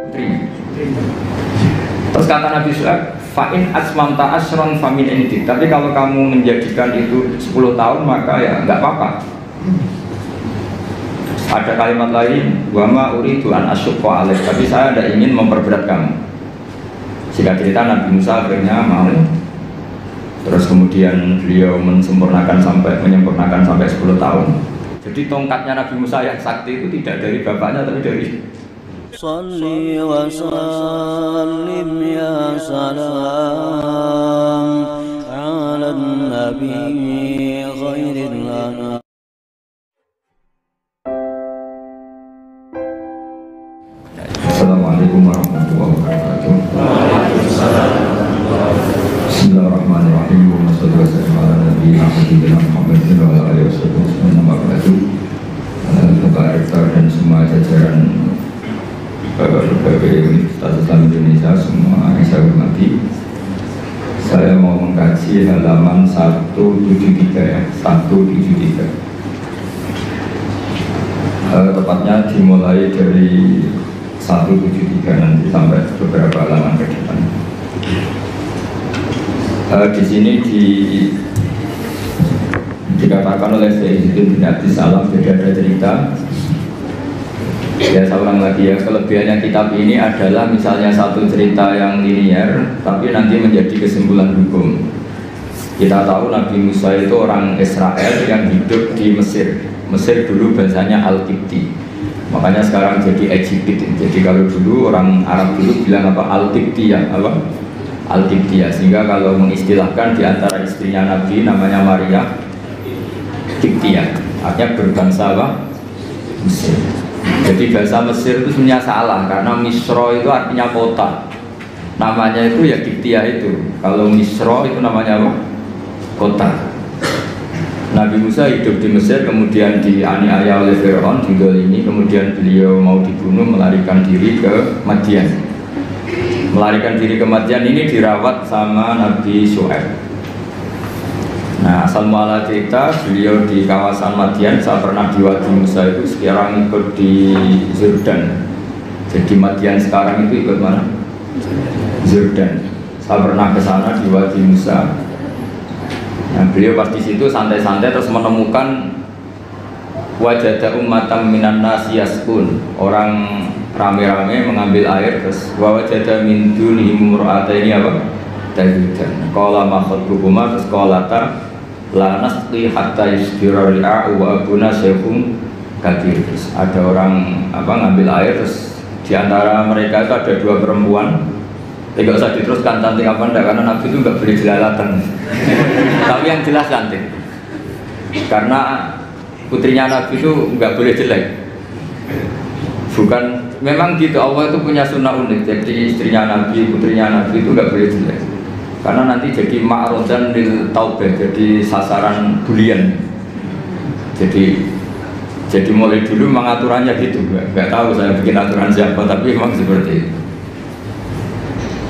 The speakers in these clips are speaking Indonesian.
putrinya. Terus kata Nabi Syuaib, fa'in asmamta asron famin indik. Tapi kalau kamu menjadikan itu 10 tahun maka ya nggak apa-apa. Ada kalimat lain, wama uridu an asyukka alaik. Tapi saya tidak ingin memperberat kamu. Jika cerita Nabi Musa akhirnya mau. Terus kemudian beliau menyempurnakan sampai 10 tahun. Jadi tongkatnya Nabi Musa yang sakti itu tidak dari bapaknya tapi dari Salli wa sallim ya salam ala nabi khairil anam. Assalamualaikum warahmatullahi wabarakatuh. Bismillahirrahmanirrahim. Wassalatu wassalamu ala nabiyina Muhammad wa ala alihi wasallam. Bapak Rektor dan semua jajaran berbagai Universitas Islam Indonesia semua yang saya hormati. Saya mau mengkaji halaman 173 ya, 173. Tepatnya dimulai dari 173 nanti sampai beberapa halaman ke depan. Di sini dikatakan oleh Sayyidina bin Abdis Salam, jadi ada cerita. Ya saya ulang lagi ya, kelebihannya kitab ini adalah misalnya satu cerita yang linear tapi nanti menjadi kesimpulan hukum. Kita tahu Nabi Musa itu orang Israel yang hidup di Mesir. Mesir dulu bahasanya Al-Qibti, makanya sekarang jadi Egypt. Jadi kalau dulu orang Arab dulu bilang apa? Al-Qibtiyah, apa? Al-Qibtiyah. Sehingga kalau mengistilahkan di antara istrinya Nabi namanya Maria Qibtiyah, artinya berbangsa apa? Mesir. Jadi bahasa Mesir itu sebenarnya salah karena Misro itu artinya kota. Namanya itu ya Qibtiyah itu. Kalau Misro itu namanya apa? Kota. Nabi Musa hidup di Mesir, kemudian dianiaya oleh Fir'aun, didolimi, kemudian beliau mau dibunuh, melarikan diri ke Madian. Melarikan diri ke Madian ini dirawat sama Nabi Syuaib. Nah, asal muala cerita, beliau di kawasan Madian, saya pernah di Wadi Musa itu, sekarang ikut di Jordan. Jadi Madian sekarang itu ikut mana? Jordan. Saya pernah ke sana di Wadi Musa. Nah, beliau pas di situ santai-santai terus menemukan wajada ummatan minan nasi yaskun, orang rame-rame mengambil air, terus wajada min dunihim imra'ataini apa? Tajudan. Qala ma khatbukuma, terus qalata la nasqi hatta yusdira ri'a'u wa abuna syekhum kabir. Terus ada orang apa ngambil air, terus di antara mereka itu ada dua perempuan. Tidak usah diteruskan cantik apa enggak, karena Nabi itu enggak boleh jelalatan. Tapi yang jelas cantik. Karena putrinya Nabi itu enggak boleh jelek. Bukan, memang gitu, Allah itu punya sunnah unik. Jadi istrinya Nabi, putrinya Nabi itu enggak boleh jelek. Karena nanti jadi ma'rodan lil taubah, jadi sasaran bulian. Jadi mulai dulu mengaturannya gitu. Enggak tahu saya bikin aturan siapa, tapi memang seperti itu.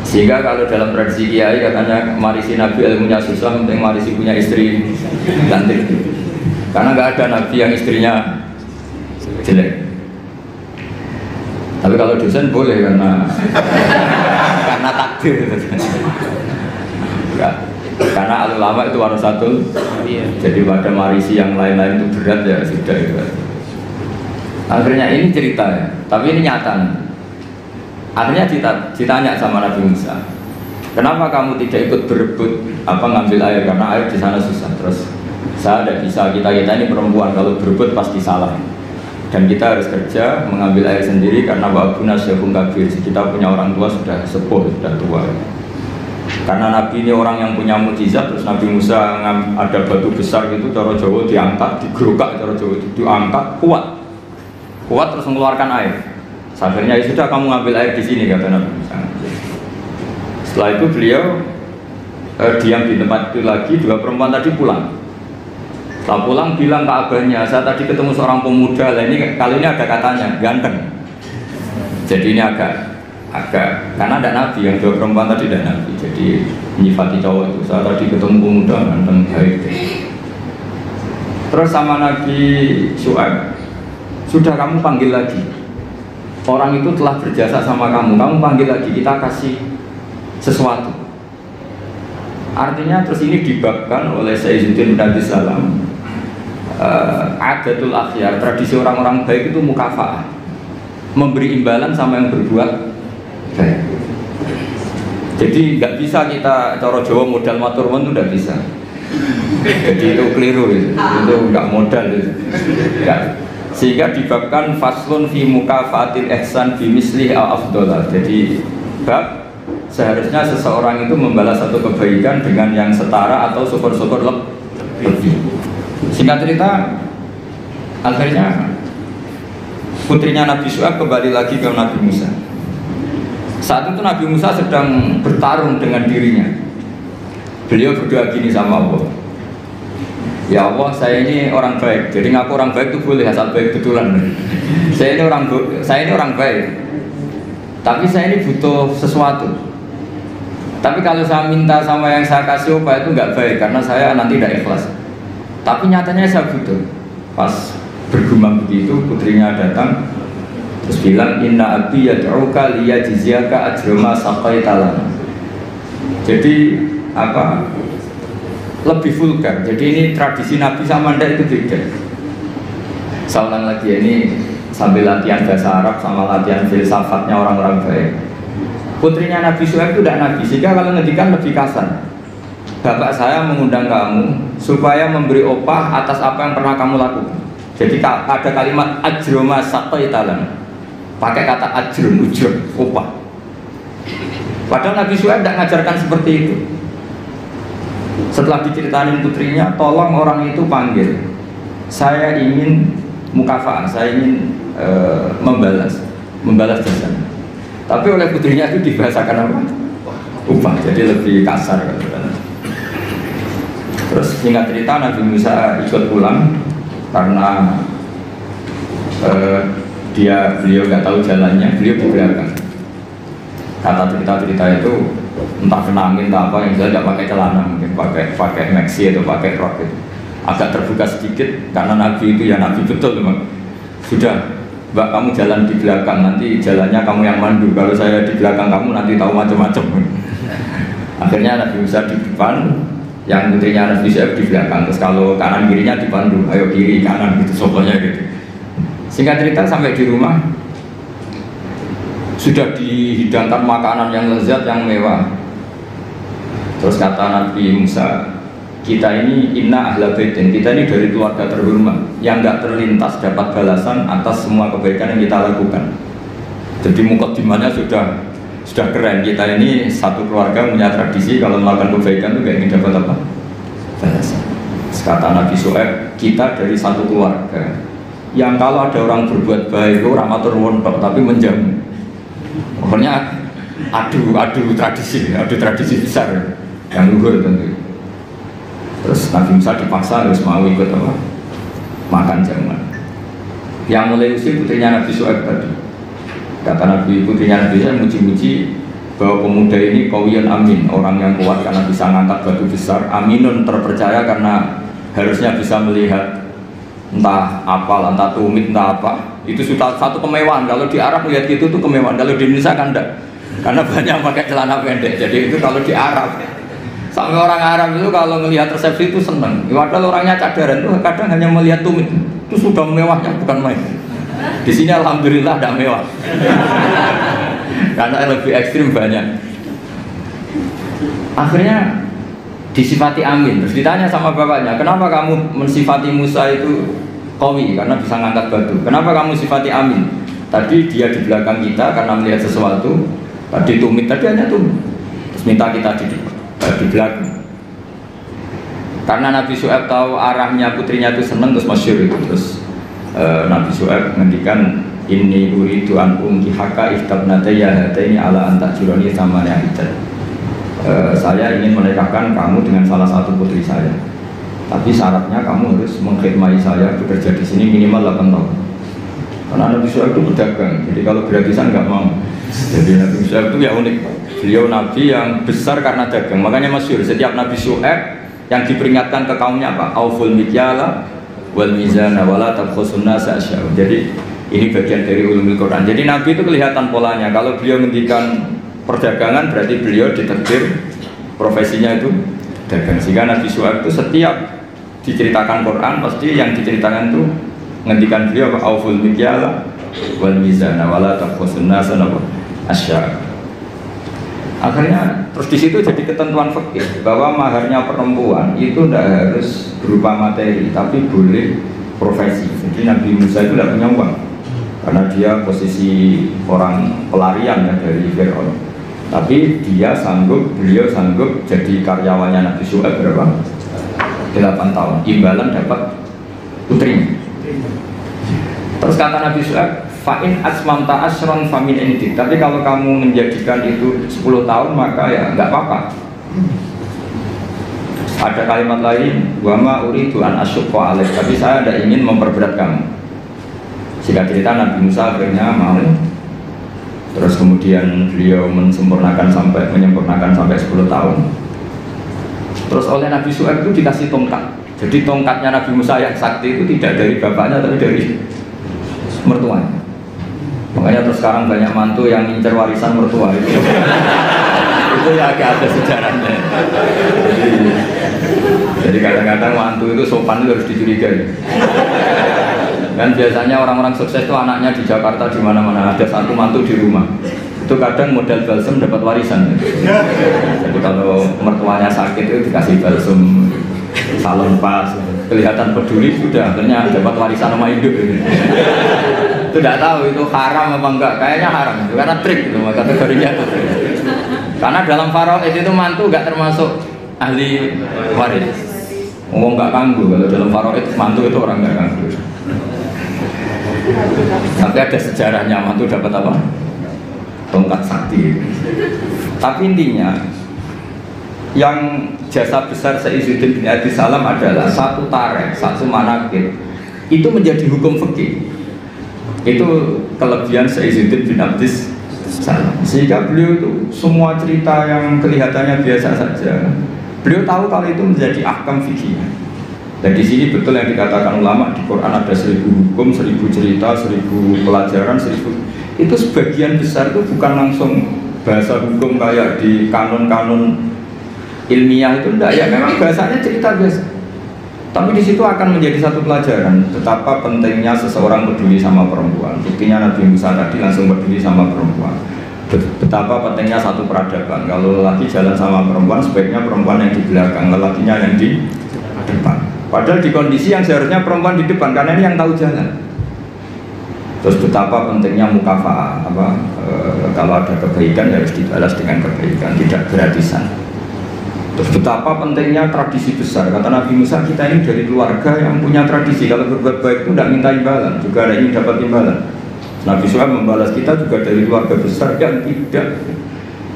Sehingga kalau dalam tradisi kiai katanya marisi Nabi ilmunya susah, penting marisi punya istri cantik. Karena nggak ada Nabi yang istrinya jelek. Tapi kalau dosen boleh karena takdir. Karena ulama itu warasatul, jadi pada marisi yang lain-lain itu berat ya sudah itu. Akhirnya ini cerita ya, tapi ini nyata nih. Akhirnya ditanya sama Nabi Musa, kenapa kamu tidak ikut berebut ngambil air, karena air di sana susah. Terus saya tidak bisa, kita ini perempuan, kalau berebut pasti salah. Dan kita harus kerja mengambil air sendiri karena wabuna syekhun kabir, kita punya orang tua sudah sepuh, sudah tua. Karena Nabi ini orang yang punya mukjizat, terus Nabi Musa ada batu besar gitu, cara Jawa diangkat, digerukak, cara Jawa itu diangkat, kuat terus mengeluarkan air. Akhirnya ya sudah, kamu ngambil air di sini, kata Nabi Musa. Setelah itu beliau diam di tempat itu lagi. Dua perempuan tadi pulang. Setelah pulang bilang ke abahnya, saya tadi ketemu seorang pemuda, lah ini kali ini ada katanya ganteng. Jadi ini agak karena ada Nabi, yang dua perempuan tadi ada Nabi. Jadi menyifati cowok itu, saya tadi ketemu pemuda ganteng baik. Terus sama Nabi Syuaib, sudah kamu panggil lagi. orang itu telah berjasa sama kamu, kamu panggil lagi, kita kasih sesuatu. Artinya terus ini dibabkan oleh Sayyiduddin bin Abdus Salam. Adatul akhyar, tradisi orang-orang baik itu mukafaah, memberi imbalan sama yang berbuat baik. Jadi nggak bisa kita cara Jawa modal matur nuwun itu nggak bisa. Jadi itu keliru, itu nggak modal itu. Sehingga dibabkan faslun fi mukafaatil ihsan bi mislihi au afdhalah. Jadi bab seharusnya seseorang itu membalas satu kebaikan dengan yang setara atau syukur-syukur lebih. Singkat cerita, akhirnya putrinya Nabi Syuaib kembali lagi ke Nabi Musa. Saat itu Nabi Musa sedang bertarung dengan dirinya. Beliau berdoa gini sama Allah, ya Allah, saya ini orang baik. Jadi ngaku orang baik itu boleh, asal baik betulan. Saya ini orang baik, tapi saya ini butuh sesuatu. Tapi kalau saya minta sama yang saya kasih upah itu nggak baik, karena saya nanti tidak ikhlas. Tapi nyatanya saya butuh. Pas bergumam begitu, putrinya datang terus bilang, inna abi yad'uka liyajziyaka ajra ma saqaita lana. Jadi apa? Lebih vulgar. Jadi ini tradisi Nabi sama Anda itu beda. Saya ulang lagi, ini sambil latihan bahasa Arab sama latihan filsafatnya orang-orang baik. Putrinya Nabi Syuaib itu tidak Nabi, sehingga kalau ngedikan lebih kasar. Bapak saya mengundang kamu supaya memberi opah atas apa yang pernah kamu lakukan. Jadi ada kalimat ajroma saqaita lana, pakai kata ajrun, ujur, opah. Padahal Nabi Syuaib tidak mengajarkan seperti itu. Setelah diceritain putrinya, tolong orang itu panggil, saya ingin mukafaah, saya ingin membalas jasa. Tapi oleh putrinya itu dibahasakan apa? Upah, jadi lebih kasar. Terus singkat cerita, Nabi Musa ikut pulang karena beliau nggak tahu jalannya, beliau di belakang. Kata cerita itu entah kena angin entah apa, yang saya tidak pakai celana, mungkin pakai maxi atau pakai rok itu. Agak terbuka sedikit karena Nabi itu ya Nabi betul memang. Sudah, Mbak, kamu jalan di belakang, nanti jalannya kamu yang mandu. Kalau saya di belakang kamu nanti tahu macam-macam. Akhirnya Nabi Musa di depan, yang putrinya Nabi Syuaib di belakang. Terus kalau kanan kirinya dipandu, ayo kiri kanan gitu, sokonya gitu. Singkat cerita sampai di rumah sudah dihidangkan makanan yang lezat, yang mewah. Terus kata Nabi Musa, kita ini inna ahla baitin, kita ini dari keluarga terhormat yang nggak terlintas dapat balasan atas semua kebaikan yang kita lakukan. Jadi mukadimahnya sudah keren. Kita ini satu keluarga punya tradisi kalau melakukan kebaikan itu nggak ingin dapat apa? Balasan. Kata Nabi Syuaib, kita dari satu keluarga yang kalau ada orang berbuat baik itu orang matur nuwun tapi menjamu. Pokoknya adu tradisi besar yang luhur tentu. Terus Nabi Musa dipaksa harus mau ikut apa? Makan jamuan. Yang mulai usir putrinya Nabi Syuaib tadi. Kata Nabi, putrinya Nabi Syuaib muji-muji bahwa pemuda ini qawiyyun amin, orang yang kuat karena bisa ngangkat batu besar, aminun terpercaya karena harusnya bisa melihat entah apa, entah tumit, entah apa. Itu sudah satu kemewahan. Kalau di Arab melihat gitu tuh kemewahan. Kalau di Indonesia kan enggak, karena banyak pakai celana pendek. Jadi itu kalau di Arab, sampai orang Arab itu kalau melihat resepsi itu senang. Padahal orangnya cadaran itu kadang hanya melihat tumit itu sudah mewahnya, bukan main. Di sini alhamdulillah tidak mewah, karena lebih ekstrim banyak. Akhirnya disifati amin. Terus ditanya sama bapaknya, kenapa kamu mensifati Musa itu qawi karena bisa ngangkat batu? Kenapa kamu sifati amin? Tadi dia di belakang kita karena melihat sesuatu. Tadi tumit, tadi hanya tumit. Terus minta kita di belakang. Karena Nabi Syuaib tahu arahnya putrinya itu senang, terus masyhur itu. Terus Nabi Syuaib ngendikan, inni uridu an unkihaka iftabnataya hataini ala antajurani samanya hijat. Saya ingin menikahkan kamu dengan salah satu putri saya. Tapi syaratnya kamu harus mengkhidmati saya, bekerja di sini minimal 8 tahun. Karena Nabi Syuaib itu pedagang, jadi kalau gratisan nggak mau. Jadi Nabi Syuaib itu ya unik. Beliau Nabi yang besar karena dagang. Makanya masyhur setiap Nabi Syuaib yang diperingatkan ke kaumnya apa? Auful mikyala wal mizana wala tabkhusun nasa asya'u. Jadi Ini bagian dari ulumul Quran. Jadi Nabi itu kelihatan polanya. Kalau beliau ngendikan perdagangan berarti beliau ditakdir profesinya itu dagang. Sehingga Nabi Syuaib itu setiap diceritakan Quran pasti yang diceritakan itu ngendikan beliau auful mikyala wal mizana wala taqwasun nasa asya. Akhirnya terus di situ jadi ketentuan fikih bahwa maharnya perempuan itu tidak harus berupa materi tapi boleh profesi. Jadi Nabi Musa itu tidak punya uang karena dia posisi orang pelarian ya dari Fir'aun. Tapi beliau sanggup jadi karyawannya Nabi Syuaib berapa? 8 tahun. Imbalan dapat putrinya. Terus kata Nabi Syuaib, fa'in asmamta asron famin indik. Tapi kalau kamu menjadikan itu 10 tahun maka ya nggak apa-apa. Ada kalimat lain, wama uridu an asyukko alaih. Tapi saya tidak ingin memperberat kamu. Jika cerita Nabi Musa akhirnya mau. Terus kemudian beliau menyempurnakan sampai 10 tahun. Terus oleh Nabi Syuaib itu dikasih tongkat. Jadi tongkatnya Nabi Musa yang sakti itu tidak dari bapaknya tapi dari mertuanya. Makanya terus sekarang banyak mantu yang ngincer warisan mertua itu. Itu ya agak ada sejarahnya. Jadi kadang-kadang mantu itu sopan itu harus dicurigai. Kan biasanya orang-orang sukses itu anaknya di Jakarta di mana-mana ada satu mantu di rumah. Itu kadang modal balsem dapat warisan. Jadi kalau mertuanya sakit itu dikasih balsem, salon pas, kelihatan peduli sudah akhirnya dapat warisan sama induk. Itu tidak tahu itu haram apa enggak, kayaknya haram itu karena trik itu kategorinya itu. Karena dalam faraid itu mantu enggak termasuk ahli waris. Ngomong enggak kanggu kalau dalam faraid mantu itu orang enggak kanggu. Tapi ada sejarahnya mantu dapat apa? Tongkat sakti. Tapi intinya yang jasa besar Izzuddin bin Abi Salam adalah satu tarikh, satu manaqib itu menjadi hukum fikih. Itu kelebihan Izzuddin bin Abi Salam. Sehingga beliau itu semua cerita yang kelihatannya biasa saja, beliau tahu kalau itu menjadi ahkam fikih. Dan di sini betul yang dikatakan ulama di Quran ada 1000 hukum, 1000 cerita, 1000 pelajaran, 1000. Itu sebagian besar itu bukan langsung bahasa hukum kayak di kanon-kanon ilmiah itu enggak ya, memang bahasanya cerita biasa. Tapi di situ akan menjadi satu pelajaran betapa pentingnya seseorang peduli sama perempuan. Buktinya Nabi Musa tadi langsung peduli sama perempuan. Betapa pentingnya satu peradaban. Kalau lelaki jalan sama perempuan, sebaiknya perempuan yang di belakang, lelakinya yang di depan. Padahal di kondisi yang seharusnya perempuan di depan karena ini yang tahu jalan. Terus betapa pentingnya mukafa'ah, kalau ada kebaikan harus dibalas dengan kebaikan, tidak gratisan. Terus betapa pentingnya tradisi besar. Kata Nabi Musa, kita ini dari keluarga yang punya tradisi. Kalau berbuat baik itu tidak minta imbalan, juga ada ingin dapat imbalan. Nabi Syuaib membalas kita juga dari keluarga besar yang tidak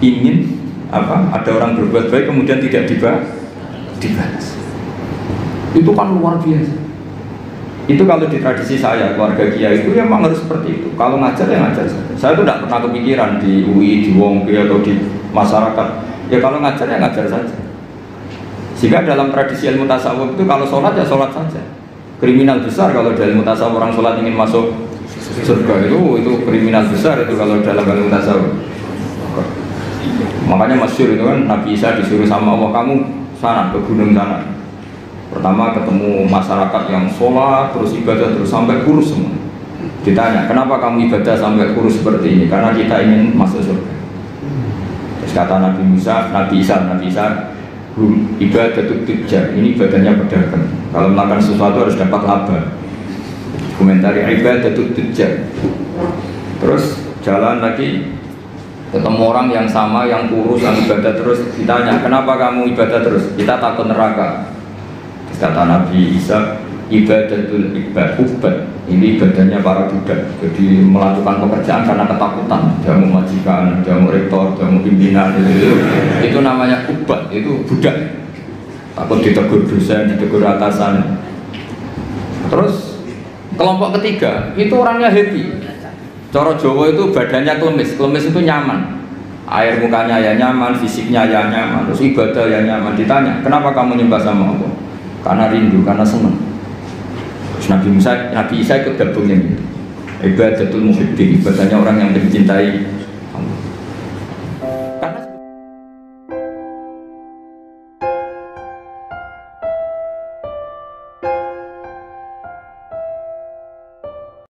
ingin ada orang berbuat baik kemudian tidak dibalas. Itu kan luar biasa. Itu kalau di tradisi saya, keluarga kiai itu ya memang harus seperti itu. Kalau ngajar ya ngajar saja. Saya itu tidak pernah kepikiran di UI, di Wongke atau di masyarakat. Ya kalau ngajar ya ngajar saja. Sehingga dalam tradisi ilmu tasawuf itu kalau sholat ya sholat saja. Kriminal besar kalau dalam ilmu tasawuf orang sholat ingin masuk surga itu kriminal besar itu kalau dalam ilmu tasawuf. Makanya masyhur itu kan Nabi Isa disuruh sama Allah, kamu sana ke gunung sana. Pertama ketemu masyarakat yang sholat terus ibadah terus sampai kurus semua. Ditanya, kenapa kamu ibadah sampai kurus seperti ini? Karena kita ingin masuk surga. Terus kata Nabi Isa, ibadah itu tujar, ini ibadahnya pedagang. Kalau melakukan sesuatu harus dapat laba. Komentari ibadah itu tujar. Terus jalan lagi ketemu orang yang sama, yang kurus, yang ibadah terus. Ditanya, kenapa kamu ibadah terus? Kita takut neraka. Kata Nabi Isa, ibadatul ubad, ini ibadahnya para budak. Jadi melakukan pekerjaan karena ketakutan, jamu majikan, jamu rektor, jamu pimpinan itu namanya ubad, itu budak. Takut ditegur dosen, ditegur atasan. Terus kelompok ketiga, itu orangnya happy. Coro Jawa itu badannya klemis, klemis itu nyaman. Air mukanya ya nyaman, fisiknya ya nyaman, terus ibadah ya nyaman. Ditanya, kenapa kamu nyembah sama Allah? Karena rindu, karena senang. Terus Nabi Isa ikut gabungnya gitu. ibadatul muhibbin, ibadahnya orang yang mencintai